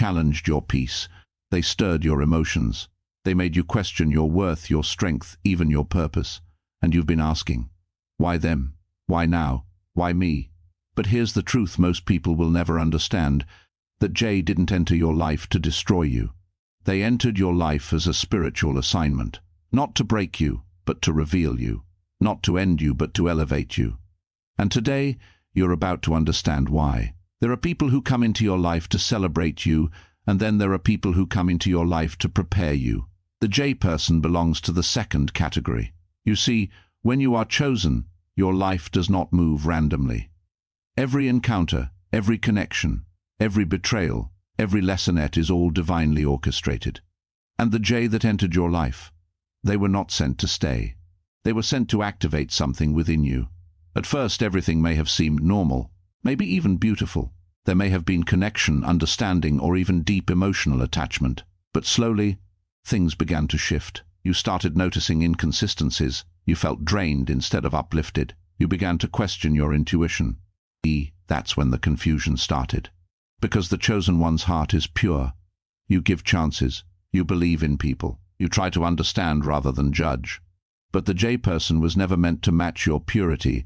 challenged your peace. They stirred your emotions. They made you question your worth, your strength, even your purpose. And you've been asking, why them? Why now? Why me? But here's the truth most people will never understand, that J didn't enter your life to destroy you. They entered your life as a spiritual assignment, not to break you, but to reveal you, not to end you, but to elevate you. And today, you're about to understand why. There are people who come into your life to celebrate you, and then there are people who come into your life to prepare you. The J person belongs to the second category. You see, when you are chosen, your life does not move randomly. Every encounter, every connection, every betrayal, every lessonette is all divinely orchestrated. And the J that entered your life, they were not sent to stay. They were sent to activate something within you. At first, everything may have seemed normal, maybe even beautiful. There may have been connection, understanding, or even deep emotional attachment. But slowly, things began to shift. You started noticing inconsistencies. You felt drained instead of uplifted. You began to question your intuition. That's when the confusion started. Because the chosen one's heart is pure. You give chances. You believe in people. You try to understand rather than judge. But the J person was never meant to match your purity.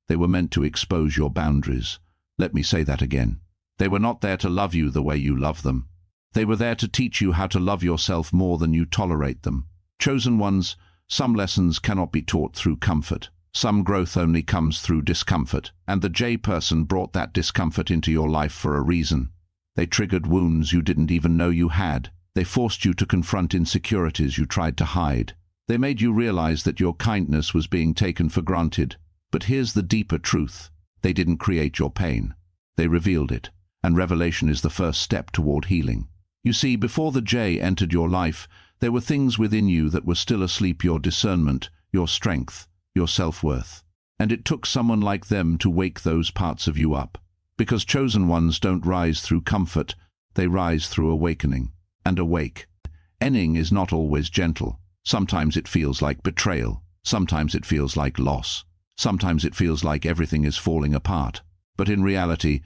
They were meant to expose your boundaries. Let me say that again. They were not there to love you the way you love them. They were there to teach you how to love yourself more than you tolerate them. Chosen ones, some lessons cannot be taught through comfort. Some growth only comes through discomfort, and the J person brought that discomfort into your life for a reason. They triggered wounds you didn't even know you had. They forced you to confront insecurities you tried to hide. They made you realize that your kindness was being taken for granted. But here's the deeper truth. They didn't create your pain. They revealed it, and revelation is the first step toward healing. You see, before the J entered your life, there were things within you that were still asleep: your discernment, your strength, your self-worth. And it took someone like them to wake those parts of you up. Because chosen ones don't rise through comfort, they rise through awakening. And awakening is not always gentle. Sometimes it feels like betrayal. Sometimes it feels like loss. Sometimes it feels like everything is falling apart. But in reality,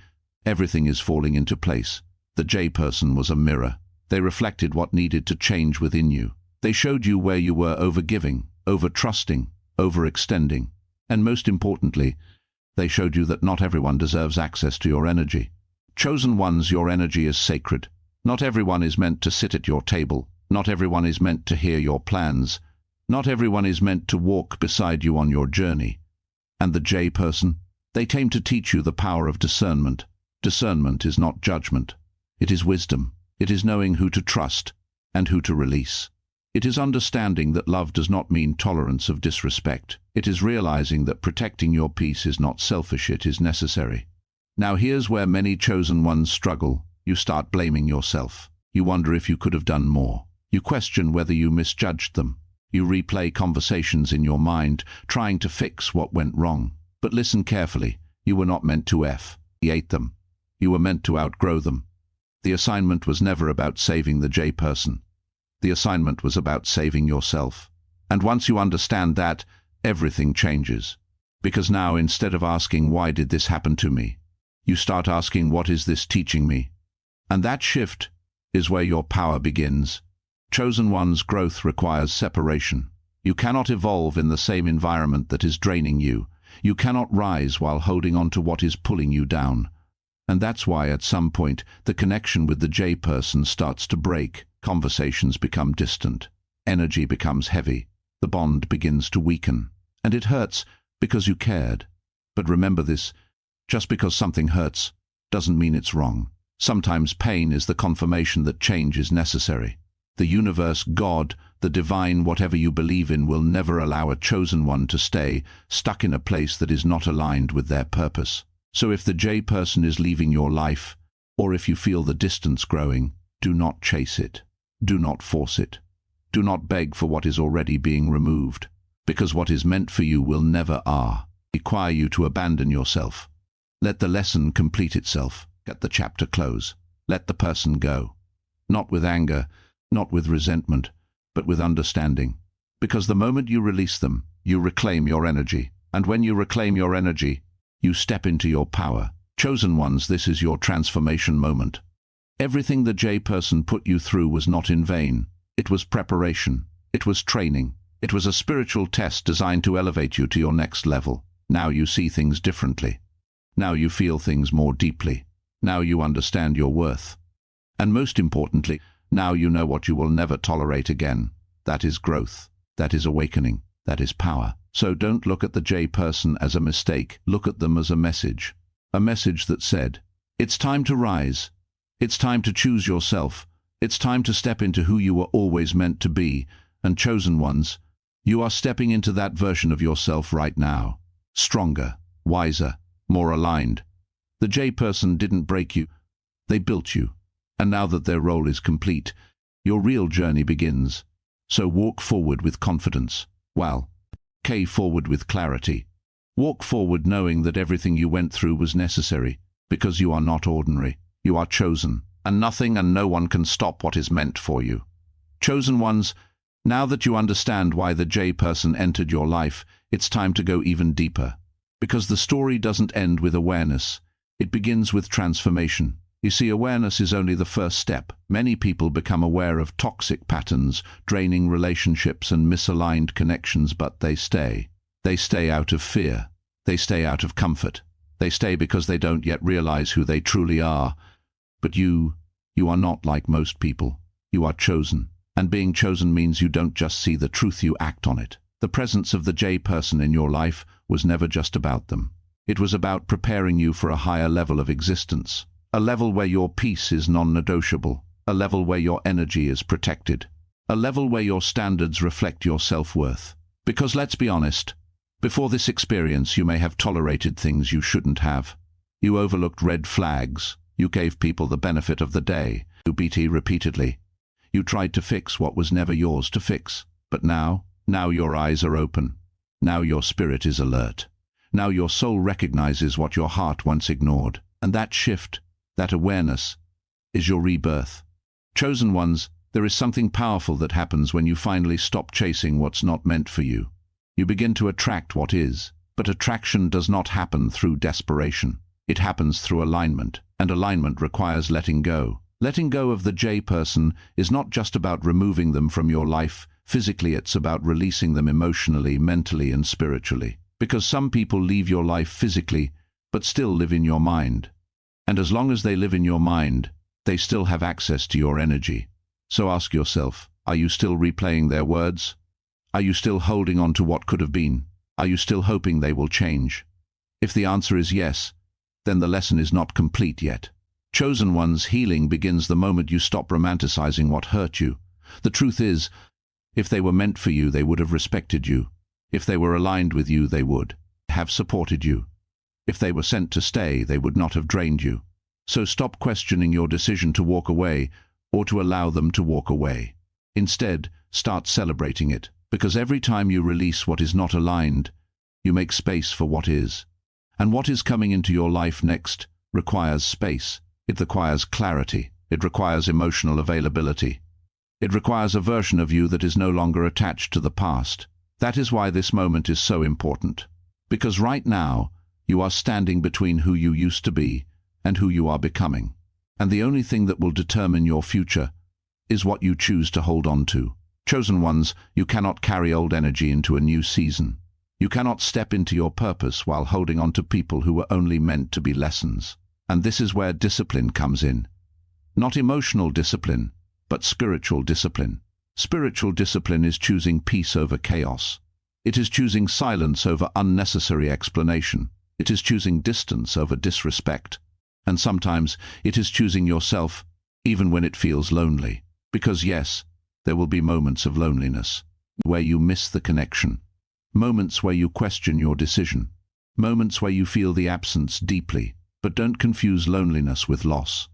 everything is falling into place. The J person was a mirror. They reflected what needed to change within you. They showed you where you were overgiving, over-trusting, overextending. And most importantly, they showed you that not everyone deserves access to your energy. Chosen ones, your energy is sacred. Not everyone is meant to sit at your table. Not everyone is meant to hear your plans. Not everyone is meant to walk beside you on your journey. And the J person, they came to teach you the power of discernment. Discernment is not judgment. It is wisdom. It is knowing who to trust and who to release. It is understanding that love does not mean tolerance of disrespect. It is realizing that protecting your peace is not selfish, it is necessary. Now here's where many chosen ones struggle. You start blaming yourself. You wonder if you could have done more. You question whether you misjudged them. You replay conversations in your mind, trying to fix what went wrong. But listen carefully. You were not meant to hate them. You were meant to outgrow them. The assignment was never about saving the J person. The assignment was about saving yourself. And once you understand that, everything changes. Because now, instead of asking, why did this happen to me, you start asking, what is this teaching me? And that shift is where your power begins. Chosen one's growth requires separation. You cannot evolve in the same environment that is draining you. You cannot rise while holding on to what is pulling you down. And that's why at some point the connection with the J person starts to break. Conversations become distant. Energy becomes heavy. The bond begins to weaken. And it hurts because you cared. But remember this, just because something hurts doesn't mean it's wrong. Sometimes pain is the confirmation that change is necessary. The universe, God, the divine, whatever you believe in, will never allow a chosen one to stay stuck in a place that is not aligned with their purpose. So if the J person is leaving your life, or if you feel the distance growing, do not chase it. Do not force it. Do not beg for what is already being removed, because what is meant for you will never require you to abandon yourself. Let the lesson complete itself. Let the chapter close. Let the person go. Not with anger, not with resentment, but with understanding. Because the moment you release them, you reclaim your energy. And when you reclaim your energy, you step into your power. Chosen ones, this is your transformation moment. Everything the J person put you through was not in vain. It was preparation. It was training. It was a spiritual test designed to elevate you to your next level. Now you see things differently. Now you feel things more deeply. Now you understand your worth. And most importantly, now you know what you will never tolerate again. That is growth. That is awakening. That is power. So don't look at the J person as a mistake. Look at them as a message. A message that said, it's time to rise. It's time to choose yourself. It's time to step into who you were always meant to be. And chosen ones, you are stepping into that version of yourself right now. Stronger, wiser, more aligned. The J person didn't break you. They built you. And now that their role is complete, your real journey begins. So walk forward with confidence. Well, forward with clarity. Walk forward knowing that everything you went through was necessary, because you are not ordinary. You are chosen, and nothing and no one can stop what is meant for you. Chosen ones, now that you understand why the J person entered your life, it's time to go even deeper. Because the story doesn't end with awareness. It begins with transformation. You see, awareness is only the first step. Many people become aware of toxic patterns, draining relationships and misaligned connections, but they stay. They stay out of fear. They stay out of comfort. They stay because they don't yet realize who they truly are. But you are not like most people. You are chosen. And being chosen means you don't just see the truth, you act on it. The presence of the J person in your life was never just about them. It was about preparing you for a higher level of existence. A level where your peace is non-negotiable. A level where your energy is protected. A level where your standards reflect your self-worth. Because let's be honest, before this experience you may have tolerated things you shouldn't have. You overlooked red flags. You gave people the benefit of the day. You BT repeatedly. You tried to fix what was never yours to fix. But now your eyes are open. Now your spirit is alert. Now your soul recognizes what your heart once ignored. And that shift, that awareness, is your rebirth. Chosen ones, there is something powerful that happens when you finally stop chasing what's not meant for you. You begin to attract what is. But attraction does not happen through desperation. It happens through alignment. And alignment requires letting go. Letting go of the J person is not just about removing them from your life. Physically, it's about releasing them emotionally, mentally, and spiritually. Because some people leave your life physically, but still live in your mind. And as long as they live in your mind, they still have access to your energy. So ask yourself, are you still replaying their words? Are you still holding on to what could have been? Are you still hoping they will change? If the answer is yes, then the lesson is not complete yet. Chosen one's healing begins the moment you stop romanticizing what hurt you. The truth is, if they were meant for you, they would have respected you. If they were aligned with you, they would have supported you. If they were sent to stay, they would not have drained you. So stop questioning your decision to walk away or to allow them to walk away. Instead, start celebrating it, because every time you release what is not aligned, you make space for what is. And what is coming into your life next requires space. It requires clarity. It requires emotional availability. It requires a version of you that is no longer attached to the past. That is why this moment is so important. Because right now, you are standing between who you used to be and who you are becoming. And the only thing that will determine your future is what you choose to hold on to. Chosen ones, you cannot carry old energy into a new season. You cannot step into your purpose while holding on to people who were only meant to be lessons. And this is where discipline comes in. Not emotional discipline, but spiritual discipline. Spiritual discipline is choosing peace over chaos. It is choosing silence over unnecessary explanation. It is choosing distance over disrespect. And sometimes it is choosing yourself even when it feels lonely. Because yes, there will be moments of loneliness where you miss the connection. Moments where you question your decision. Moments where you feel the absence deeply. But don't confuse loneliness with loss.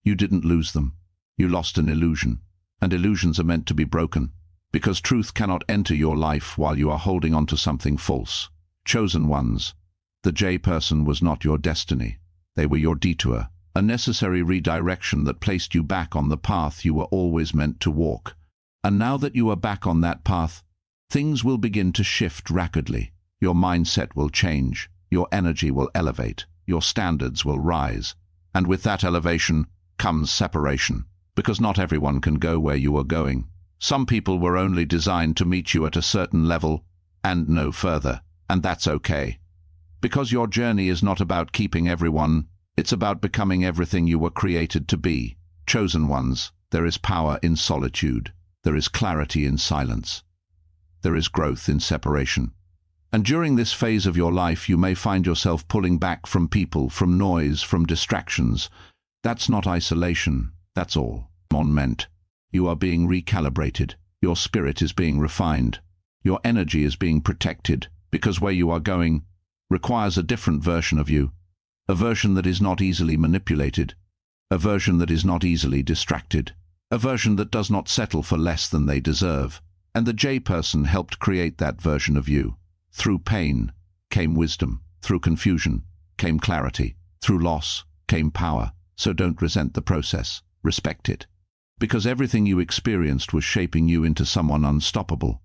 You didn't lose them. You lost an illusion. And illusions are meant to be broken. Because truth cannot enter your life while you are holding on to something false. Chosen ones. The J person was not your destiny. They were your detour. A necessary redirection that placed you back on the path you were always meant to walk. And now that you are back on that path, things will begin to shift rapidly. Your mindset will change. Your energy will elevate. Your standards will rise. And with that elevation comes separation, because not everyone can go where you are going. Some people were only designed to meet you at a certain level and no further, and that's okay. Because your journey is not about keeping everyone, it's about becoming everything you were created to be. Chosen ones, there is power in solitude. There is clarity in silence. There is growth in separation. And during this phase of your life, you may find yourself pulling back from people, from noise, from distractions. That's not isolation, that's all. Meant. You are being recalibrated. Your spirit is being refined. Your energy is being protected, because where you are going requires a different version of you, a version that is not easily manipulated, a version that is not easily distracted, a version that does not settle for less than they deserve. And the J person helped create that version of you. Through pain came wisdom. Through confusion came clarity. Through loss came power. So don't resent the process. Respect it. Because everything you experienced was shaping you into someone unstoppable.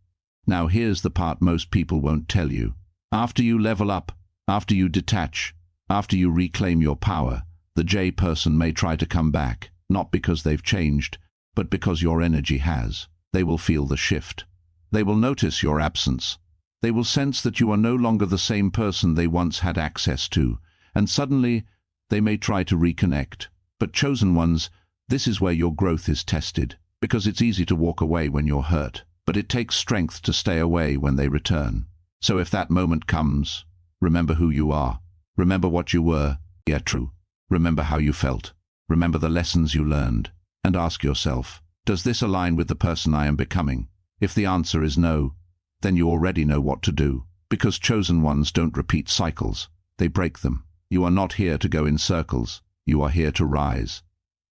Now here's the part most people won't tell you. After you level up, after you detach, after you reclaim your power, the J person may try to come back, not because they've changed, but because your energy has. They will feel the shift. They will notice your absence. They will sense that you are no longer the same person they once had access to, and suddenly they may try to reconnect. But chosen ones, this is where your growth is tested, because it's easy to walk away when you're hurt, but it takes strength to stay away when they return. So if that moment comes, remember who you are. Remember what you were. Yeah, true. Remember how you felt. Remember the lessons you learned. And ask yourself, does this align with the person I am becoming? If the answer is no, then you already know what to do. Because chosen ones don't repeat cycles. They break them. You are not here to go in circles. You are here to rise.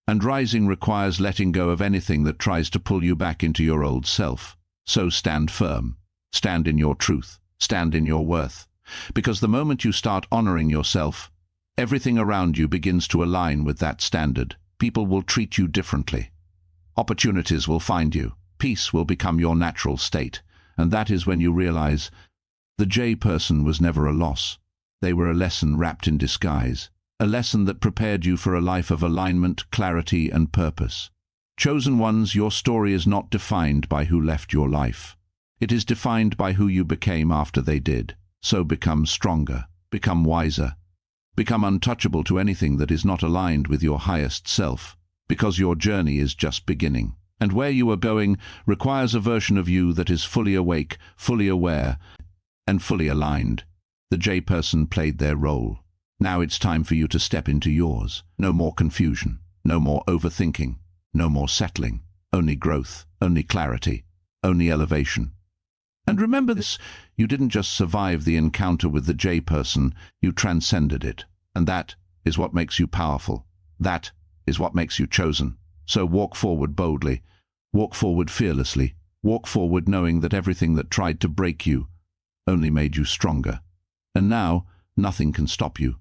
And rising requires letting go of anything that tries to pull you back into your old self. So stand firm. Stand in your truth. Stand in your worth. Because the moment you start honoring yourself, everything around you begins to align with that standard. People will treat you differently. Opportunities will find you. Peace will become your natural state. And that is when you realize the J person was never a loss. They were a lesson wrapped in disguise. A lesson that prepared you for a life of alignment, clarity, and purpose. Chosen ones, your story is not defined by who left your life. It is defined by who you became after they did. So become stronger, become wiser, become untouchable to anything that is not aligned with your highest self, because your journey is just beginning. And where you are going requires a version of you that is fully awake, fully aware, and fully aligned. The J person played their role. Now it's time for you to step into yours. No more confusion, no more overthinking, no more settling. Only growth, only clarity, only elevation. And remember this, you didn't just survive the encounter with the J person, you transcended it. And that is what makes you powerful. That is what makes you chosen. So walk forward boldly, walk forward fearlessly, walk forward knowing that everything that tried to break you only made you stronger. And now, nothing can stop you.